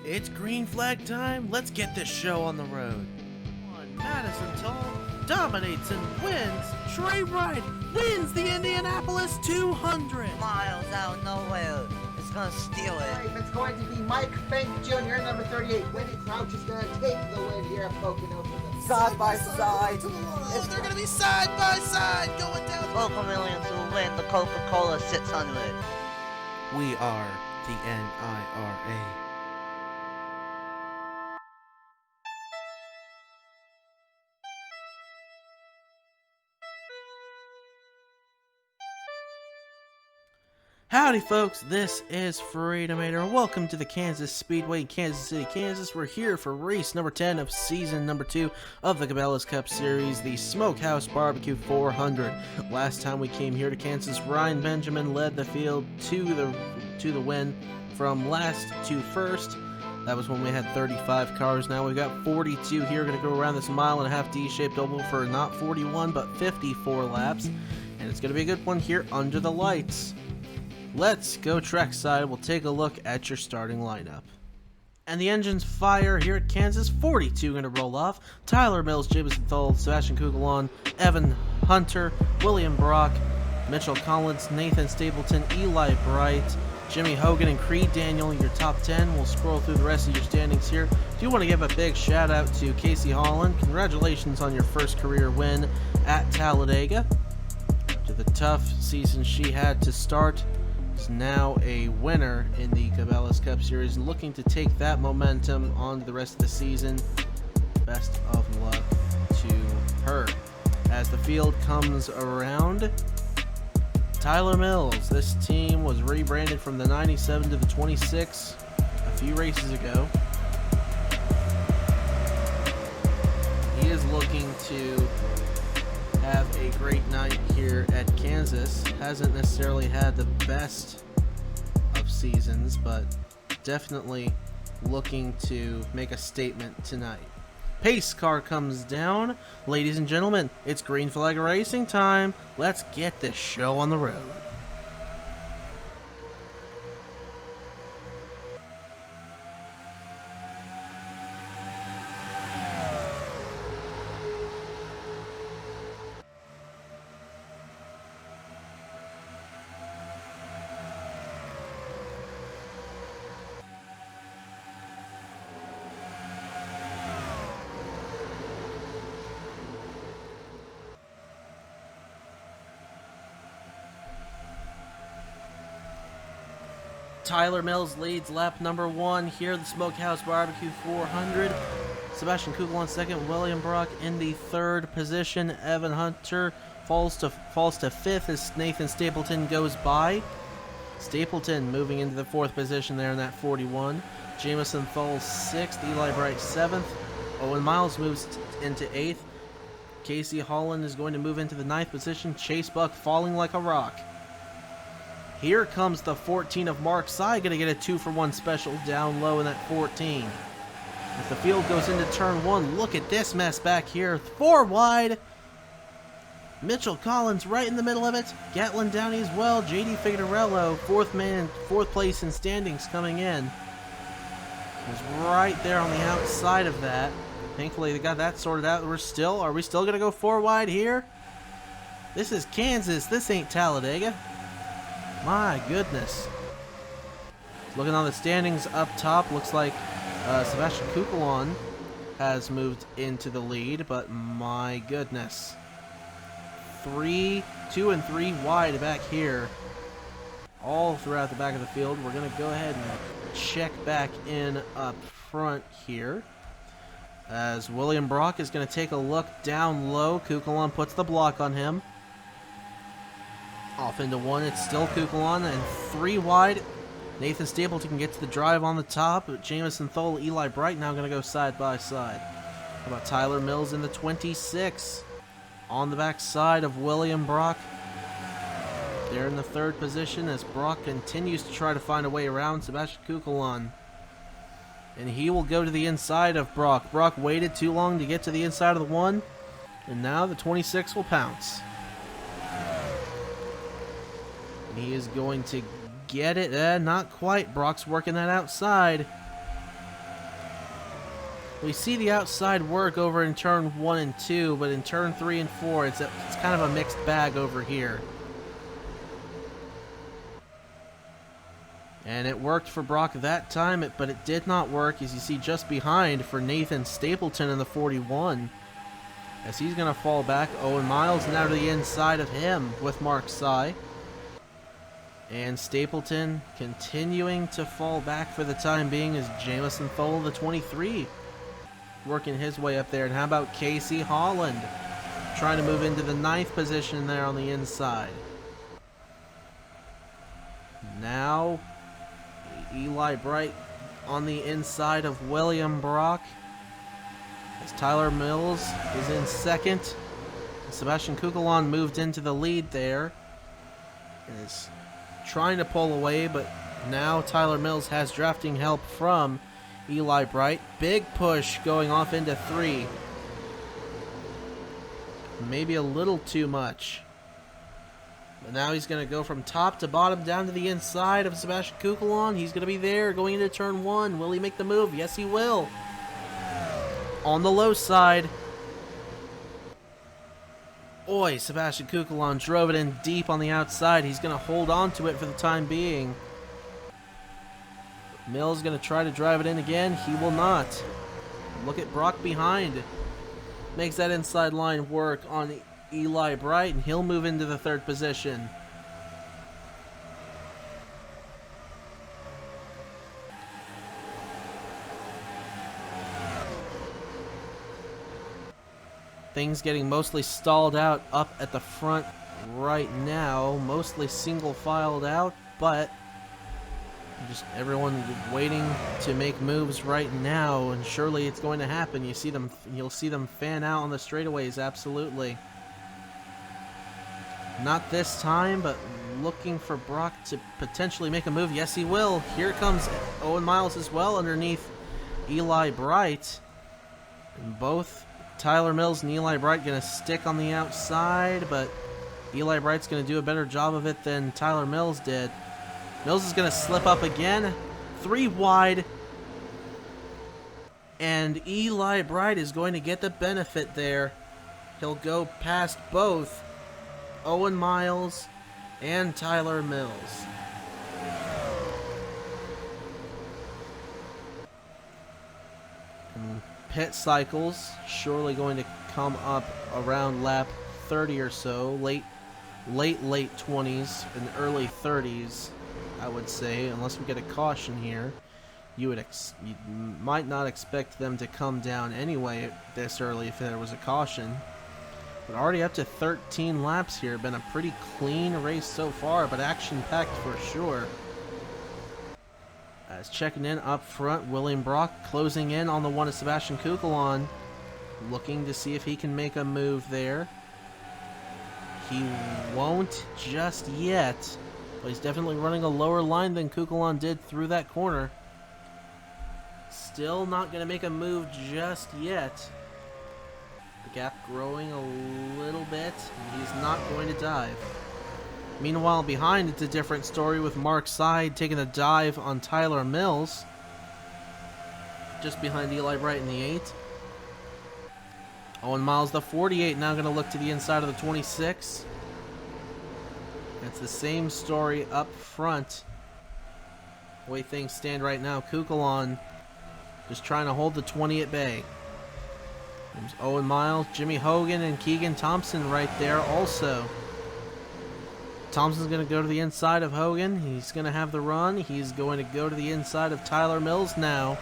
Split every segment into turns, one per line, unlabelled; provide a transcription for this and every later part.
It's green flag time. Let's get this show on the road. Madison Toll dominates and wins. Trey Wright wins the Indianapolis 200.
Miles out of nowhere is gonna steal it.
It's going to be Mike Fink Jr., number 38. Winnie Crouch is going to take the win here at Pocono. Side by side.
They're going to be side by side going down.
Coca Millions will win the Coca-Cola 600.
We are the NIRA. Howdy folks, this is Freedomator and welcome to the Kansas Speedway in Kansas City, Kansas. We're here for race number 10 of season number 2 of the Cabela's Cup Series, the Smokehouse BBQ 400. Last time we came here to Kansas, Ryan Benjamin led the field to the win from last to first. That was when we had 35 cars. Now we've got 42 here. Going to go around this mile-and-a-half D-shaped oval for not 41 but 54 laps. And it's going to be a good one here under the lights. Let's go trackside. We'll take a look at your starting lineup. And the engines fire here at Kansas. 42 going to roll off. Tyler Mills, Jameson Thole, Sebastian Kugelon, Evan Hunter, William Brock, Mitchell Collins, Nathan Stapleton, Eli Bright, Jimmy Hogan, and Creed Daniel, your top 10. We'll scroll through the rest of your standings here. Do want to give a big shout out to Casey Holland. Congratulations on your first career win at Talladega. After the tough season she had to start, is now a winner in the Cabela's Cup Series, looking to take that momentum on to the rest of the season. Best of luck to her. As the field comes around, Tyler Mills. This team was rebranded from the 97 to the 26 a few races ago. He is looking to have a great night here at Kansas. Hasn't necessarily had the best of seasons, but definitely looking to make a statement tonight. Pace car comes down. Ladies and gentlemen, it's green flag racing time. Let's get this show on the road. Tyler Mills leads lap number 1 here, the Smokehouse BBQ 400. Sebastian Kugelon second, William Brock in the third position. Evan Hunter falls to 5th as Nathan Stapleton goes by. Stapleton moving into the 4th position there in that 41. Jameson Thole 6th, Eli Bright 7th. Owen Miles moves into 8th. Casey Holland is going to move into the 9th position. Chase Buck falling like a rock. Here comes the 14 of Mark Sy, going to get a 2-for-1 special down low in that 14. As the field goes into turn 1, look at this mess back here. 4 wide. Mitchell Collins right in the middle of it. Gatlin Downey as well. JD Figueroa, 4th place in standings coming in. Was right there on the outside of that. Thankfully they got that sorted out. Are we still going to go 4 wide here? This is Kansas. This ain't Talladega. My goodness. Looking on the standings up top, looks like Sebastian Kugelon has moved into the lead, but my goodness. 2 and 3 wide back here, all throughout the back of the field. We're going to go ahead and check back in up front here, as William Brock is going to take a look down low. Kugelon puts the block on him. Off into 1, it's still Kugelon, and 3 wide. Nathan Stapleton can get to the drive on the top, but Jameson Thole, Eli Bright now going to go side by side. How about Tyler Mills in the 26? On the back side of William Brock. They're in the 3rd position as Brock continues to try to find a way around Sebastian Kugelon. And he will go to the inside of Brock. Brock waited too long to get to the inside of the 1, and now the 26 will pounce. He is going to get it. Not quite. Brock's working that outside. We see the outside work over in turn 1 and 2, but in turn 3 and 4, it's kind of a mixed bag over here. And it worked for Brock that time, but it did not work, as you see just behind, for Nathan Stapleton in the 41. As he's going to fall back, Owen Miles now to the inside of him with Mark Sy. And Stapleton continuing to fall back for the time being as Jamison Thole, the 23, working his way up there. And how about Casey Holland trying to move into the 9th position there on the inside. Now Eli Bright on the inside of William Brock, as Tyler Mills is in 2nd. Sebastian Kukulon moved into the lead there, and is trying to pull away, but now Tyler Mills has drafting help from Eli Bright. Big push going off into 3. Maybe a little too much. But now he's going to go from top to bottom down to the inside of Sebastian Kukulon. He's going to be there going into turn 1. Will he make the move? Yes, he will. On the low side. Oi, Sebastian Kukulon drove it in deep on the outside. He's going to hold on to it for the time being. Mills going to try to drive it in again. He will not. Look at Brock behind. Makes that inside line work on Eli Bright, and he'll move into the 3rd position. Things getting mostly stalled out up at the front right now. Mostly single filed out, but just everyone waiting to make moves right now, and surely it's going to happen. You'll see them fan out on the straightaways, absolutely. Not this time, but looking for Brock to potentially make a move. Yes, he will. Here comes Owen Miles as well underneath Eli Bright. And both Tyler Mills and Eli Bright going to stick on the outside, but Eli Bright's going to do a better job of it than Tyler Mills did. Mills is going to slip up again. 3 wide. And Eli Bright is going to get the benefit there. He'll go past both Owen Miles and Tyler Mills. And pit cycles surely going to come up around lap 30 or so. Late 20s and early 30s, I would say, unless we get a caution here. You might not expect them to come down anyway this early if there was a caution. But already up to 13 laps here. Been a pretty clean race so far, but action-packed for sure. As checking in up front, William Brock closing in on the one of Sebastian Kukulon. Looking to see if he can make a move there. He won't just yet, but he's definitely running a lower line than Kukulon did through that corner. Still not going to make a move just yet. The gap growing a little bit, and he's not going to dive. Meanwhile, behind, it's a different story with Mark Sy taking a dive on Tyler Mills. Just behind Eli Bright in the 8. Owen Miles, the 48, now going to look to the inside of the 26. It's the same story up front. The way things stand right now, Kukulon just trying to hold the 20 at bay. There's Owen Miles, Jimmy Hogan, and Keegan Thompson right there also. Thompson's going to go to the inside of Hogan. He's going to have the run. He's going to go to the inside of Tyler Mills now.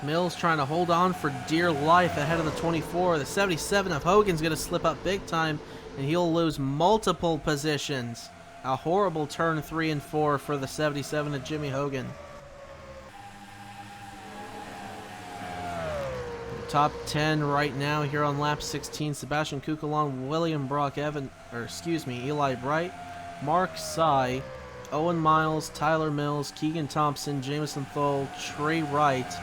Mills trying to hold on for dear life ahead of the 24. The 77 of Hogan's going to slip up big time, and he'll lose multiple positions. A horrible turn 3 and 4 for the 77 of Jimmy Hogan. Top 10 right now here on lap 16. Sebastian Kukulon, William Brock, Eli Bright, Mark Sy, Owen Miles, Tyler Mills, Keegan Thompson, Jamison Thole, Trey Wright,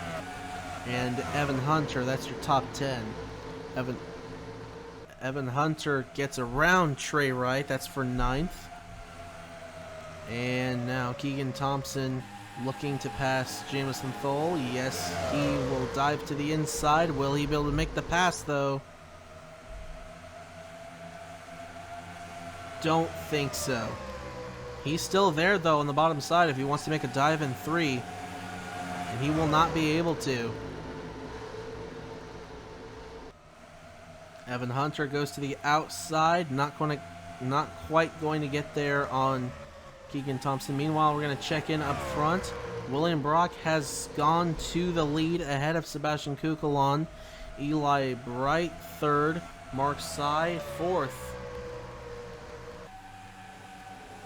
and Evan Hunter. That's your top 10. Evan Hunter gets around Trey Wright. That's for 9th. And now Keegan Thompson looking to pass Jamison Thole. Yes, he will dive to the inside. Will he be able to make the pass, though? Don't think so. He's still there, though, on the bottom side if he wants to make a dive in 3. And he will not be able to. Evan Hunter goes to the outside. Not quite going to get there on Keegan Thompson. Meanwhile, we're going to check in up front. William Brock has gone to the lead ahead of Sebastian Kukulon. Eli Bright, 3rd. Mark Sy, 4th.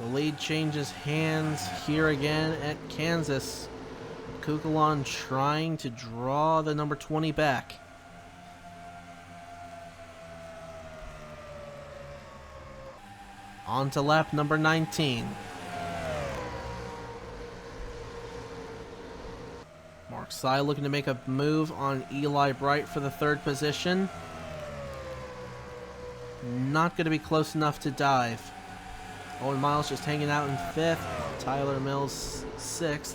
The lead changes hands here again at Kansas. Kukulon trying to draw the number 20 back. On to lap number 19. Mark Sy looking to make a move on Eli Bright for the 3rd position. Not going to be close enough to dive. Owen Miles just hanging out in 5th. Tyler Mills 6th.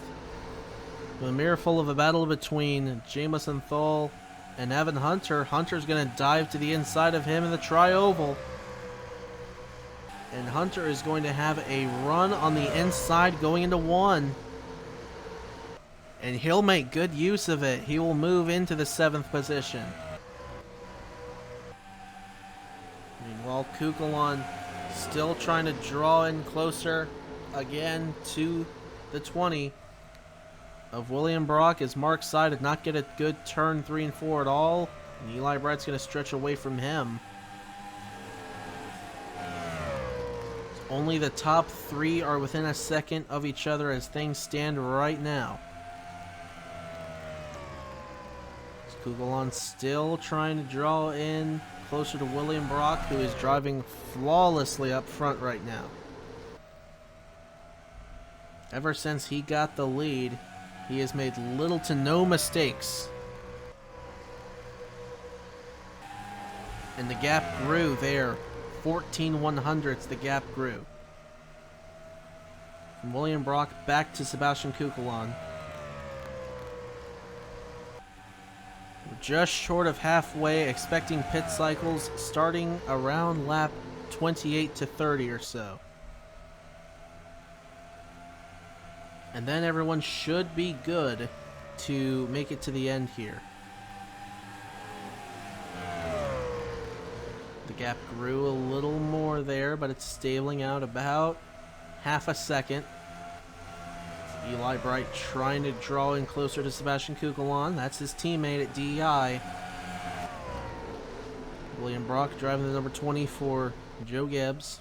With a mirror full of a battle between Jamison Thole and Evan Hunter. Hunter's going to dive to the inside of him in the tri-oval. And Hunter is going to have a run on the inside going into 1. And he'll make good use of it. He will move into the 7th position. Meanwhile, Kukulon still trying to draw in closer again to the 20 of William Brock as Mark Sy did not get a good turn 3 and 4 at all. And Eli Bright's going to stretch away from him. Only the top 3 are within a second of each other as things stand right now. Kukulon still trying to draw in closer to William Brock, who is driving flawlessly up front right now. Ever since he got the lead, he has made little to no mistakes. And the gap grew there. 14 100ths the gap grew. From William Brock back to Sebastian Kukulon. We're just short of halfway, expecting pit cycles starting around lap 28 to 30 or so. And then everyone should be good to make it to the end here. The gap grew a little more there, but it's stabling out about half a second. Eli Bright trying to draw in closer to Sebastian Kukulon. That's his teammate at DEI. William Brock driving the number 20 for Joe Gibbs.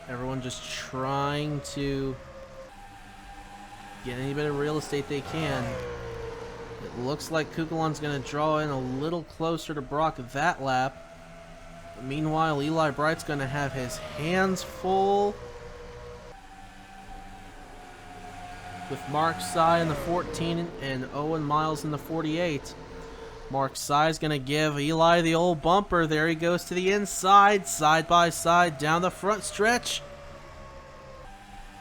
Everyone just trying to get any bit of real estate they can. It looks like Kukulon's going to draw in a little closer to Brock that lap. Meanwhile, Eli Bright's going to have his hands full with Mark Sy in the 14 and Owen Miles in the 48. Mark Sy's going to give Eli the old bumper. There he goes to the inside, side by side, down the front stretch.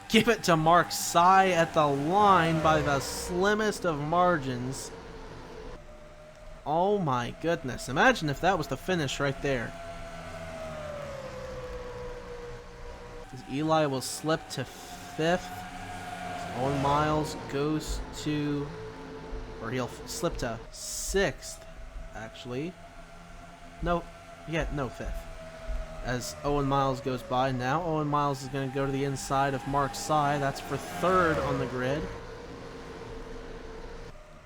Give it to Mark Sy at the line by the slimmest of margins. Oh my goodness. Imagine if that was the finish right there. Eli will slip to 5th. Owen Miles goes to, or he'll slip to 6th, actually. No, 5th. As Owen Miles goes by. Now Owen Miles is going to go to the inside of Mark Sy. That's for 3rd on the grid.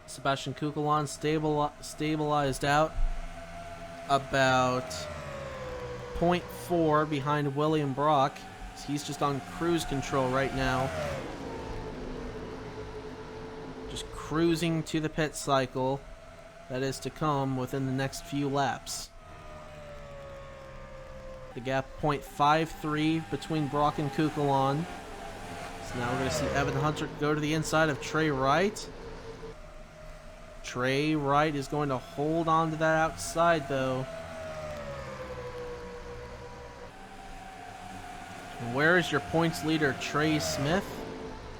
Sebastian Kukulon stabilized out about 0.4 behind William Brock. He's just on cruise control right now. Just cruising to the pit cycle that is to come within the next few laps. The gap 0.53 between Brock and Kukulon. So now we're going to see Evan Hunter go to the inside of Trey Wright. Trey Wright is going to hold on to that outside though. And where is your points leader, Trey Smith?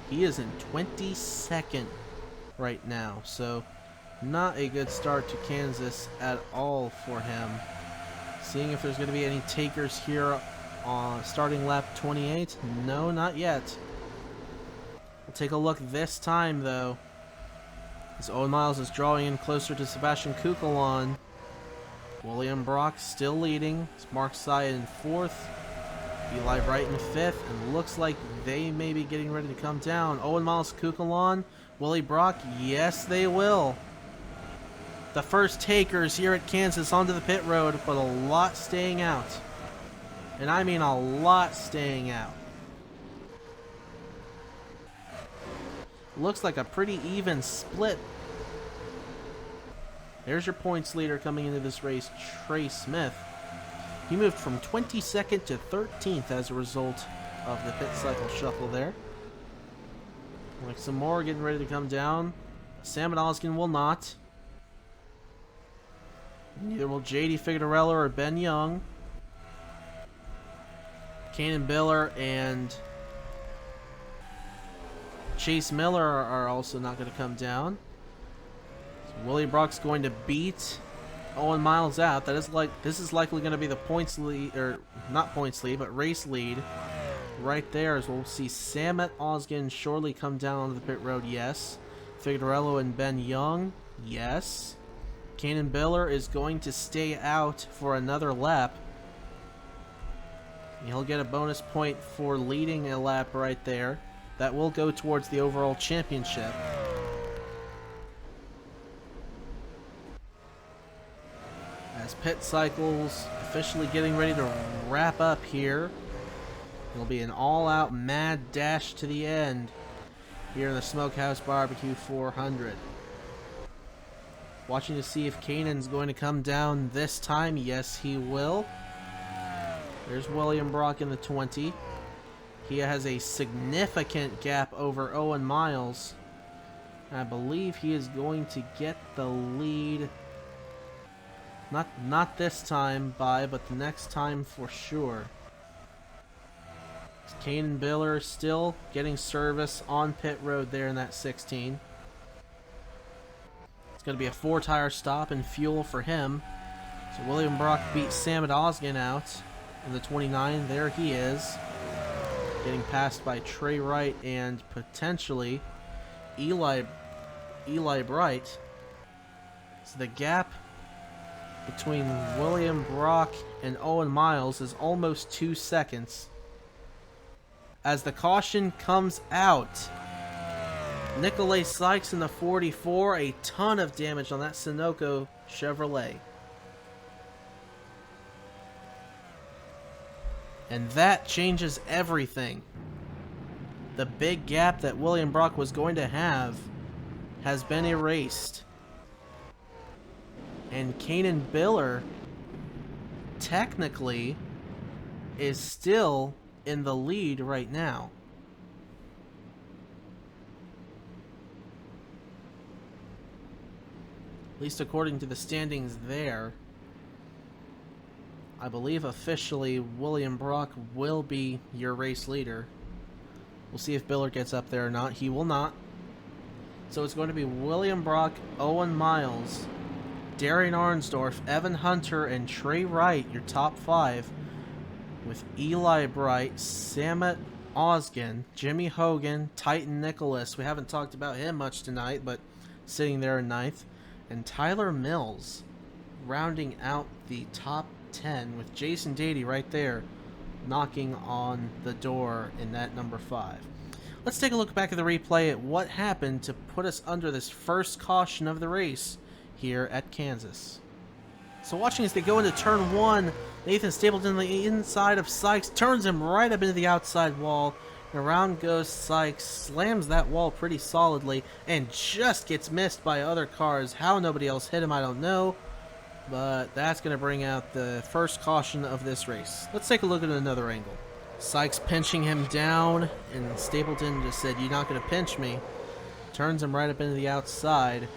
He is in 22nd right now, so not a good start to Kansas at all for him. Seeing if there's going to be any takers here on starting lap 28. No, not yet. We'll take a look this time, though, as Owen Miles is drawing in closer to Sebastian Kukulon. William Brock still leading. It's Mark Sy in 4th. Eli Bright in 5th. And looks like they may be getting ready to come down. Owen Miles, Kukulon, Willie Brock. Yes, they will. The first takers here at Kansas onto the pit road, but a lot staying out. And I mean a lot staying out. Looks like a pretty even split. There's your points leader coming into this race, Trey Smith. He moved from 22nd to 13th as a result of the pit cycle shuffle there. Like some more getting ready to come down. Sam Oskin will not. Neither will JD Figueroa or Ben Young. Kanan Biller and Chase Miller are also not going to come down. So Willie Brock's going to beat Owen Miles out. This is likely going to be the points lead, or not points lead, but race lead right there. As we'll see Samet Oskin surely come down onto the pit road. Yes. Figueroa and Ben Young. Yes. Kanan Biller is going to stay out for another lap. He'll get a bonus point for leading a lap right there. That will go towards the overall championship. As pit cycles officially getting ready to wrap up here. It'll be an all-out mad dash to the end here in the Smokehouse BBQ 400. Watching to see if Kanan's going to come down this time. Yes, he will. There's William Brock in the 20. He has a significant gap over Owen Miles. I believe he is going to get the lead. Not this time by, but the next time for sure. Kanan Biller still getting service on pit road there in that 16. It's going to be a 4-tire stop and fuel for him. So William Brock beat Samet Oskin out in the 29. There he is. Getting passed by Trey Wright and potentially Eli Bright. So the gap between William Brock and Owen Miles is almost 2 seconds. As the caution comes out, Nicolay Sykes in the 44, a ton of damage on that Sunoco Chevrolet. And that changes everything. The big gap that William Brock was going to have has been erased. And Kanan Biller technically is still in the lead right now. At least according to the standings there. I believe officially William Brock will be your race leader. We'll see if Biller gets up there or not. He will not. So it's going to be William Brock, Owen Miles, Darian Arnsdorf, Evan Hunter, and Trey Wright, your top 5, with Eli Bright, Samet Oskin, Jimmy Hogan, Titan Nicholas. We haven't talked about him much tonight, but sitting there in 9th. And Tyler Mills rounding out the top 10 with Jason Dady right there knocking on the door in that number 5. Let's take a look back at the replay at what happened to put us under this first caution of the race here at Kansas. So watching as they go into turn 1, Nathan Stapleton on the inside of Sykes turns him right up into the outside wall. And around goes Sykes, slams that wall pretty solidly, and just gets missed by other cars. How nobody else hit him, I don't know. But that's going to bring out the first caution of this race. Let's take a look at another angle. Sykes pinching him down, and Stapleton just said, "You're not going to pinch me." Turns him right up into the outside.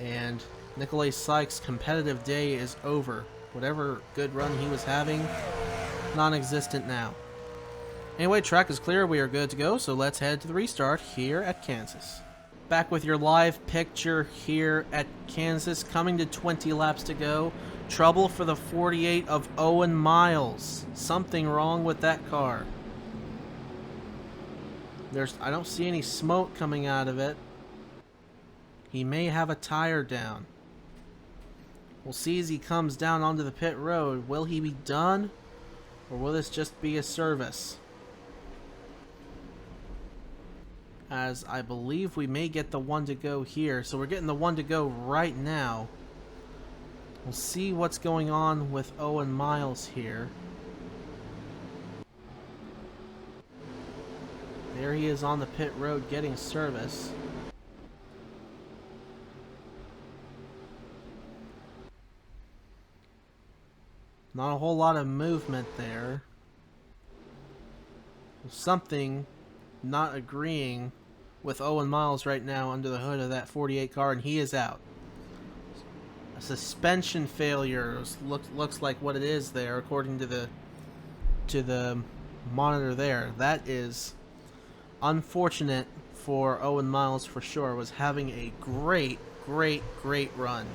And Nicolay Sykes' competitive day is over. Whatever good run he was having non-existent now. Anyway, track is clear. We are good to go, so let's head to the restart here at Kansas. Back with your live picture here at Kansas, coming to 20 laps to go. Trouble for the 48 of Owen Miles. Something wrong with that car. I don't see any smoke coming out of it. He may have a tire down. We'll see as he comes down onto the pit road. Will he be done? Or will this just be a service? As I believe we may get the one to go here. So we're getting the one to go right now. We'll see what's going on with Owen Miles here. There he is on the pit road getting service. Not a whole lot of movement there. Something not agreeing with Owen Miles right now under the hood of that 48 car, and he is out. A suspension failure looks like what it is there, according to the monitor there. That is unfortunate for Owen Miles for sure. Was having a great run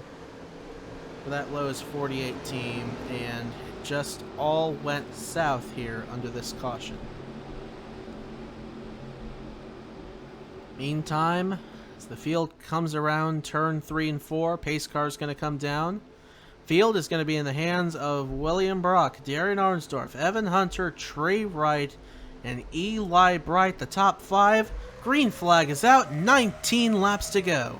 for that Lowe's 48 team, and just all went south here under this caution. Meantime, as the field comes around turn 3 and 4, pace car is going to come down. Field is going to be in the hands of William Brock, Darian Arnsdorf, Evan Hunter, Trey Wright, and Eli Bright, the top 5. Green flag is out, 19 laps to go.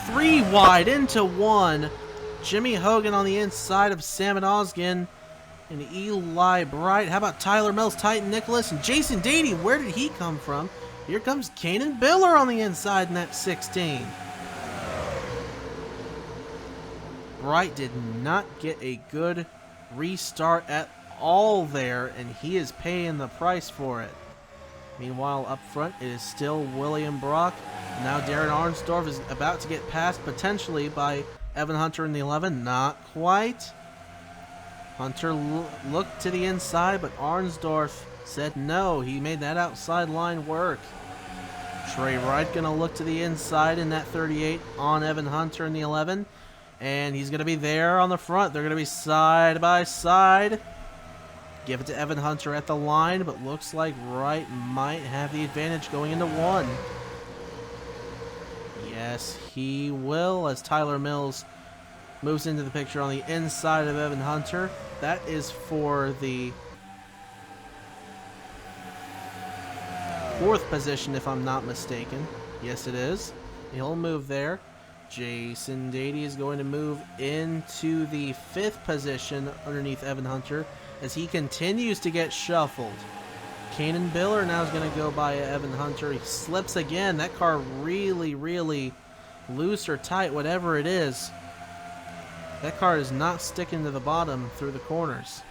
Three wide into one. Jimmy Hogan on the inside of Sam Osgen and Eli Bright. How about Tyler Mills, Titan Nicholas, and Jason Dady? Where did he come from? Here comes Kanan Biller on the inside in that 16. Bright did not get a good restart at all there, and he is paying the price for it. Meanwhile, up front, it is still William Brock. Now Darren Arnsdorf is about to get passed, potentially, by Evan Hunter in the 11. Not quite. Hunter looked to the inside, but Arnsdorf said no. He made that outside line work. Trey Wright going to look to the inside in that 38 on Evan Hunter in the 11. And he's going to be there on the front. They're going to be side by side. Give it to Evan Hunter at the line, but looks like Wright might have the advantage going into 1. Yes, he will, as Tyler Mills moves into the picture on the inside of Evan Hunter. That is for the 4th position, if I'm not mistaken. Yes, it is. He'll move there. Jason Dady is going to move into the 5th position underneath Evan Hunter as he continues to get shuffled. Kanan Biller now is going to go by Evan Hunter. He slips again. That car really loose or tight, whatever it is. That car is not sticking to the bottom through the corners.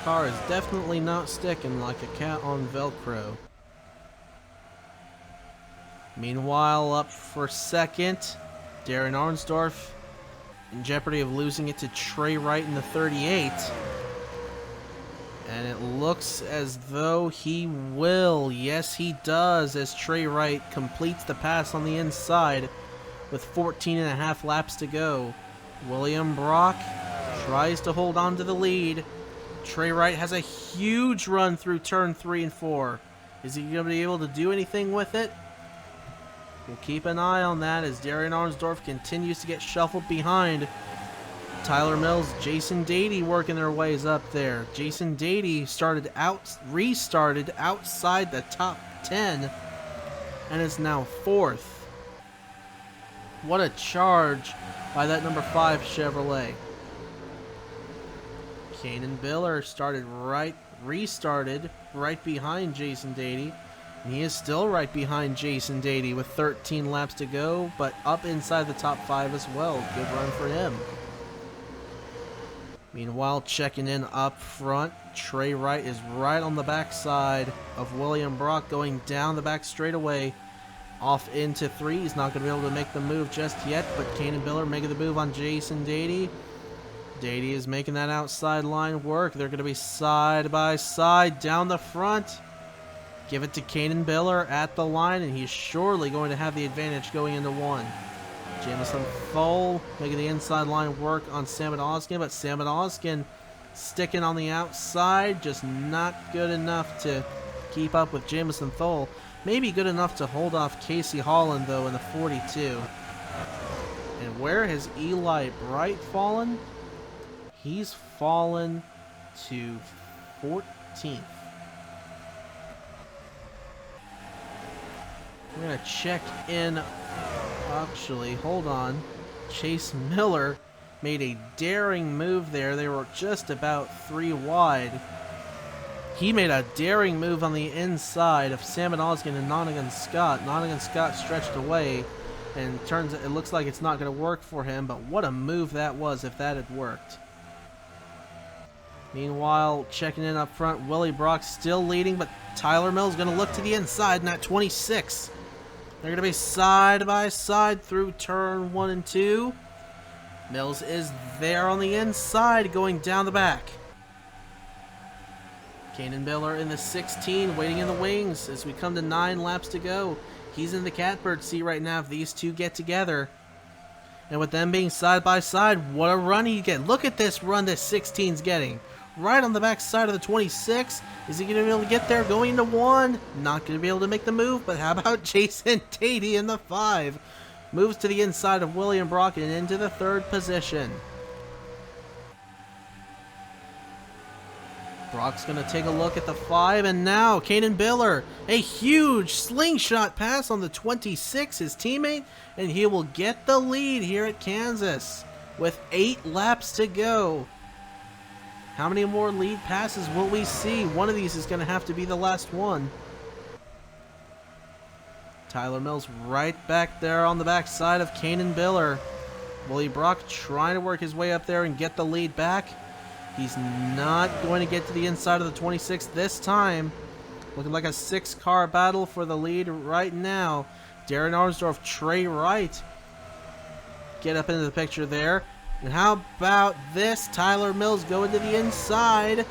Car is definitely not sticking like a cat on Velcro. Meanwhile, up for second, Darren Arnsdorf in jeopardy of losing it to Trey Wright in the 38. And it looks as though he will. Yes, he does, as Trey Wright completes the pass on the inside with 14.5 laps to go. William Brock tries to hold on to the lead. Trey Wright has a huge run through turn 3 and 4. Is he going to be able to do anything with it? We'll keep an eye on that as Darian Arnsdorf continues to get shuffled behind. Tyler Mills, Jason Dady working their ways up there. Jason Dady restarted outside the top 10 and is now 4th. What a charge by that number 5 Chevrolet. Kanan Biller restarted right behind Jason Dady. And he is still right behind Jason Dady with 13 laps to go, but up inside the top 5 as well. Good run for him. Meanwhile, checking in up front, Trey Wright is right on the backside of William Brock, going down the back straightaway Off into 3. He's not going to be able to make the move just yet, but Kanan Biller making the move on Jason Dady. Dady is making that outside line work. They're going to be side by side down the front. Give it to Kanan Biller at the line, and he's surely going to have the advantage going into 1. Jamison Thole making the inside line work on Salmon Oskin, but Salmon Oskin sticking on the outside, just not good enough to keep up with Jamison Thole. Maybe good enough to hold off Casey Holland, though, in the 42. And where has Eli Bright fallen? He's fallen to 14th. We're going to check in. Actually, hold on. Chase Miller made a daring move there. They were just about 3 wide. He made a daring move on the inside of Salmon Oskin and Nonigan Scott. Nonigan Scott stretched away, and it looks like it's not going to work for him, but what a move that was if that had worked. Meanwhile, checking in up front, Willie Brock still leading, but Tyler Mills going to look to the inside, and at 26. They're going to be side by side through turn 1 and 2. Mills is there on the inside, going down the back. Kanan Biller in the 16, waiting in the wings as we come to 9 laps to go. He's in the catbird seat right now if these two get together. And with them being side by side, what a run he get. Look at this run this 16's getting. Right on the back side of the 26. Is he going to be able to get there going into 1? Not going to be able to make the move, but how about Jason Dady in the 5? Moves to the inside of William Brock and into the 3rd position. Brock's going to take a look at the 5, and now Kanan Biller, a huge slingshot pass on the 26, his teammate, and he will get the lead here at Kansas with 8 laps to go. How many more lead passes will we see? One of these is going to have to be the last one. Tyler Mills right back there on the back side of Kanan Biller. Willie Brock trying to work his way up there and get the lead back. He's not going to get to the inside of the 26 this time. Looking like a 6-car battle for the lead right now. Darren Arnsdorf, Trey Wright get up into the picture there. And how about this? Tyler Mills going to the inside,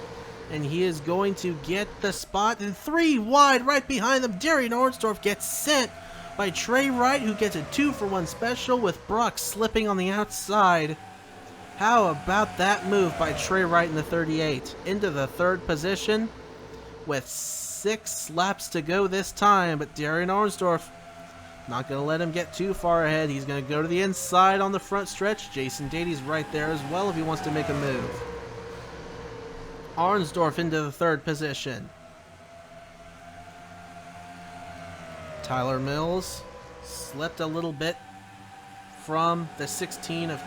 and he is going to get the spot. And 3 wide right behind them. Darren Arnsdorf gets sent by Trey Wright, who gets a 2-for-1 special with Brock slipping on the outside. How about that move by Trey Wright in the 38? Into the 3rd position with 6 laps to go this time, but Darren Arnsdorf not going to let him get too far ahead. He's going to go to the inside on the front stretch. Jason Dady's right there as well if he wants to make a move. Arnsdorf into the 3rd position. Tyler Mills slipped a little bit from the 16 of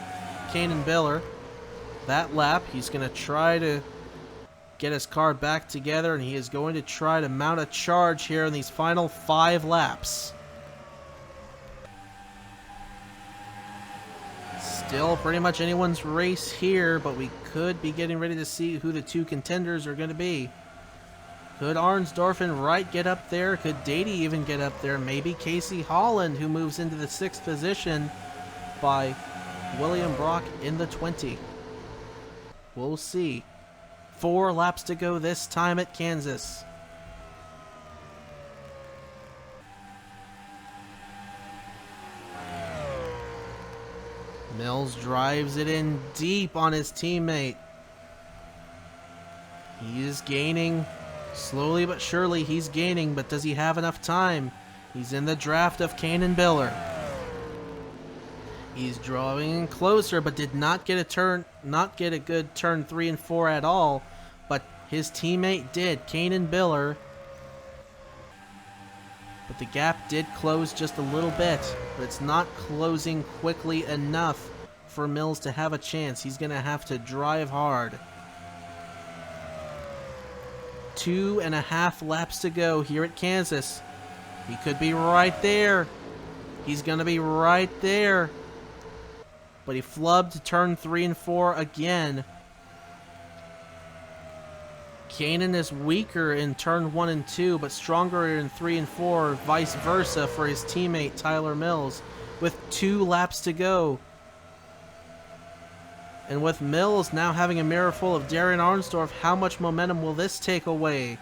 Kanan Biller. That lap, he's going to try to get his car back together, and he is going to try to mount a charge here in these final 5 laps. Still pretty much anyone's race here, but we could be getting ready to see who the 2 contenders are going to be. Could Arnsdorf and Wright get up there? Could Dady even get up there? Maybe Casey Holland, who moves into the 6th position by William Brock in the 20. We'll see. 4 laps to go this time at Kansas. Mills drives it in deep on his teammate. He is gaining. Slowly but surely he's gaining, but does he have enough time? He's in the draft of Kanan Biller. He's drawing in closer, but did not get a good turn 3 and 4 at all. But his teammate did, Kanan Biller. But the gap did close just a little bit, but it's not closing quickly enough for Mills to have a chance. He's going to have to drive hard. 2.5 laps to go here at Kansas. He could be right there. He's going to be right there. But he flubbed turn 3 and 4 again. Kanan is weaker in turn 1 and 2, but stronger in 3 and 4, vice versa for his teammate Tyler Mills, with 2 laps to go. And with Mills now having a mirror full of Darren Arnsdorf, how much momentum will this take away?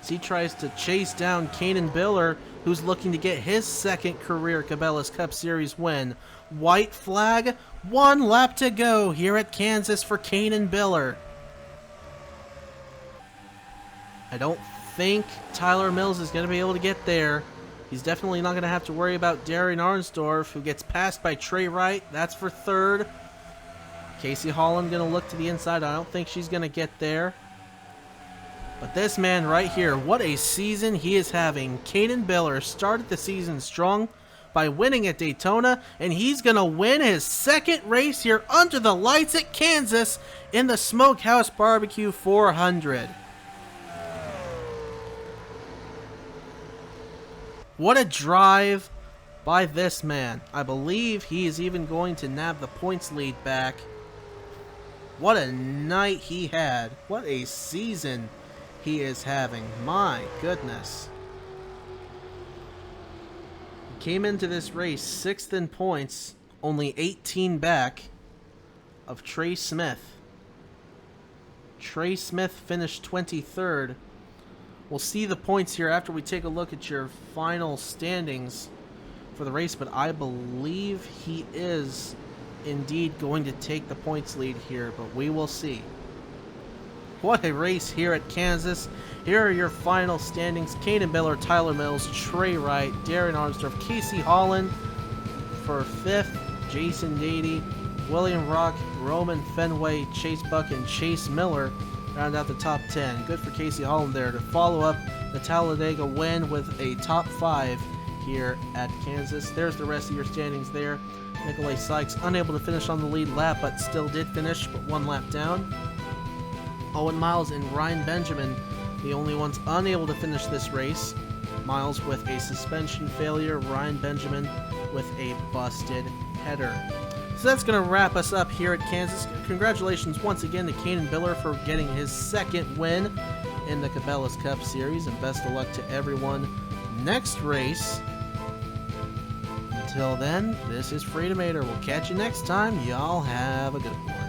As he tries to chase down Kanan Biller, who's looking to get his second career Cabela's Cup Series win. White flag, 1 lap to go here at Kansas for Kanan Biller. I don't think Tyler Mills is going to be able to get there. He's definitely not going to have to worry about Darren Arnsdorf, who gets passed by Trey Wright. That's for 3rd. Casey Holland going to look to the inside. I don't think she's going to get there. But this man right here, what a season he is having. Kanan Biller started the season strong by winning at Daytona, and he's going to win his 2nd race here under the lights at Kansas in the Smokehouse BBQ 400. What a drive by this man. I believe he is even going to nab the points lead back. What a night he had. What a season he is having. My goodness. He came into this race 6th in points, only 18 back of Trey Smith. Trey Smith finished 23rd. We'll see the points here after we take a look at your final standings for the race, but I believe he is indeed going to take the points lead here, but we will see. What a race here at Kansas. Here are your final standings. Kanan Biller, Tyler Mills, Trey Wright, Darren Arnsdorf, Casey Holland for 5th, Jason Dady, William Rock, Roman Fenway, Chase Buck, and Chase Miller round out the top 10. Good for Casey Holland there to follow up the Talladega win with a top 5 here at Kansas. There's the rest of your standings there. Nikolai Sykes unable to finish on the lead lap, but still did finish, but 1 lap down. Owen Miles and Ryan Benjamin, the only ones unable to finish this race. Miles with a suspension failure, Ryan Benjamin with a busted header. So that's going to wrap us up here at Kansas. Congratulations once again to Kanan Biller for getting his 2nd win in the Cabela's Cup Series, and best of luck to everyone next race. Until then, this is Freedomator. We'll catch you next time. Y'all have a good one.